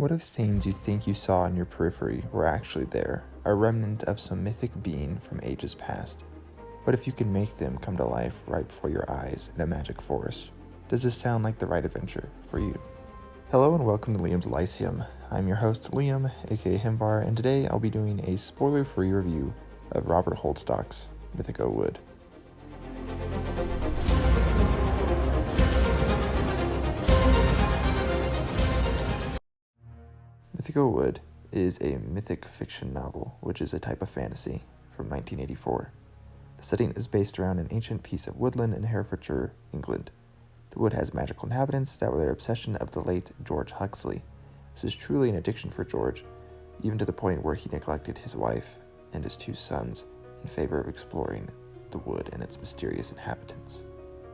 What if things you think you saw in your periphery were actually there, a remnant of some mythic being from ages past? What if you could make them come to life right before your eyes in a magic forest? Does this sound like the right adventure for you? Hello and welcome to Liam's Lyceum. I'm your host Liam, aka Himbar, and today I'll be doing a spoiler-free review of Robert Holdstock's Mythago Wood. Mythago Wood is a mythic fiction novel, which is a type of fantasy, from 1984. The setting is based around an ancient piece of woodland in Herefordshire, England. The wood has magical inhabitants that were their obsession of the late George Huxley. This is truly an addiction for George, even to the point where he neglected his wife and his two sons in favor of exploring the wood and its mysterious inhabitants.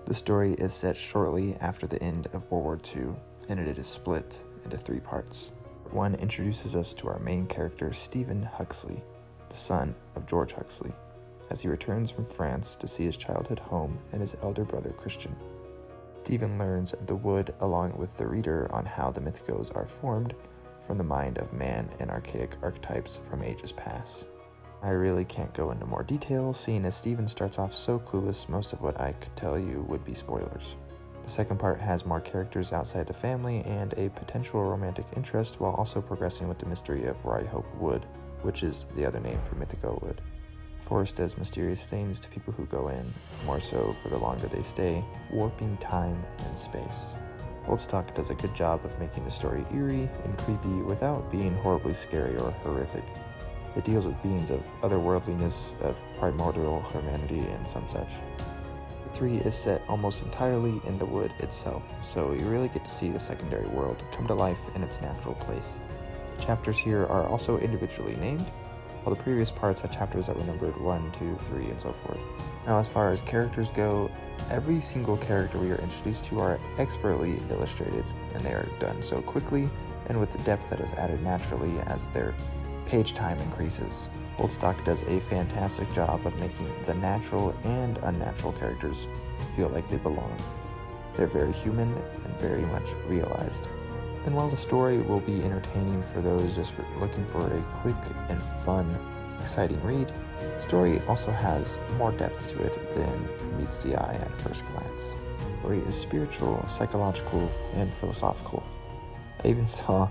The story is set shortly after the end of World War II, and it is split into 3 parts. One introduces us to our main character, Stephen Huxley, the son of George Huxley, as he returns from France to see his childhood home and his elder brother Christian. Stephen learns of the wood along with the reader on how the mythicos are formed from the mind of man and archaic archetypes from ages past. I really can't go into more detail, seeing as Stephen starts off so clueless, most of what I could tell you would be spoilers. The second part has more characters outside the family and a potential romantic interest, while also progressing with the mystery of Ryehope Wood, which is the other name for Mythago Wood. The forest does mysterious things to people who go in, more so for the longer they stay, warping time and space. Holdstock does a good job of making the story eerie and creepy without being horribly scary or horrific. It deals with beings of otherworldliness, of primordial humanity, and some such. The 3 is set almost entirely in the wood itself, so you really get to see the secondary world come to life in its natural place. The chapters here are also individually named, while the previous parts had chapters that were numbered 1, 2, 3, and so forth. Now, as far as characters go, every single character we are introduced to are expertly illustrated, and they are done so quickly and with the depth that is added naturally as their page time increases. Holdstock does a fantastic job of making the natural and unnatural characters feel like they belong. They're very human and very much realized. And while the story will be entertaining for those just looking for a quick and fun, exciting read, the story also has more depth to it than meets the eye at first glance. The story is spiritual, psychological, and philosophical. I even saw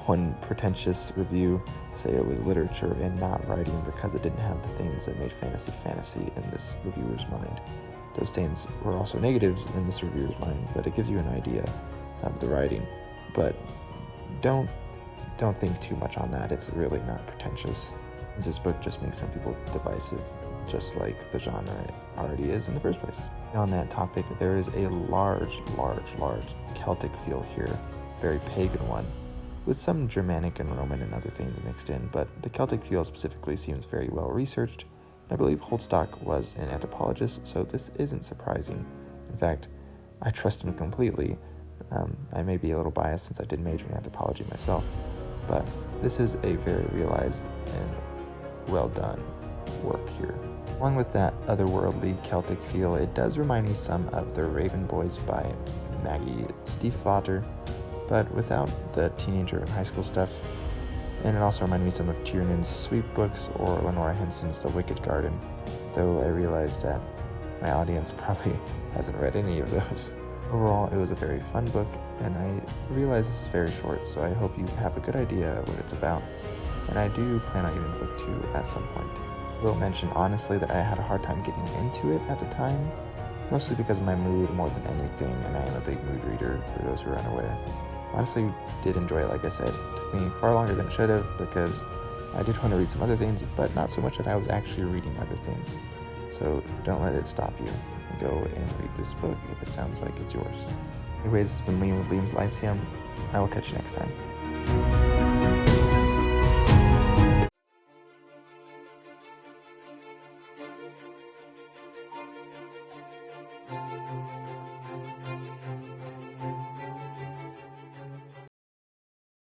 one pretentious review say it was literature and not writing because it didn't have the things that made fantasy in this reviewer's mind. Those things were also negatives in this reviewer's mind, but it gives you an idea of the writing. But don't think too much on that. It's really not pretentious. This book just makes some people divisive, just like the genre already is in the first place. On that topic, there is a large Celtic feel here, very pagan one, with some Germanic and Roman and other things mixed in, but the Celtic feel specifically seems very well researched, and I believe Holdstock was an anthropologist, so this isn't surprising. In fact, I trust him completely. I may be a little biased since I did major in anthropology myself, but this is a very realized and well done work here. Along with that otherworldly Celtic feel, it does remind me some of The Raven Boys by Maggie Stiefvater, but without the teenager and high school stuff. And it also reminded me some of Tiernan's Sweep books or Lenora Henson's The Wicked Garden, though I realized that my audience probably hasn't read any of those. Overall, it was a very fun book, and I realize this is very short, so I hope you have a good idea of what it's about, and I do plan on getting book 2 at some point. I will mention honestly that I had a hard time getting into it at the time, mostly because of my mood more than anything, and I am a big mood reader for those who are unaware. Honestly, did enjoy it, like I said. It took me far longer than it should have because I did want to read some other things, but not so much that I was actually reading other things. So don't let it stop you. Go and read this book if it sounds like it's yours. Anyways, it's been Liam with Liam's Lyceum. I will catch you next time.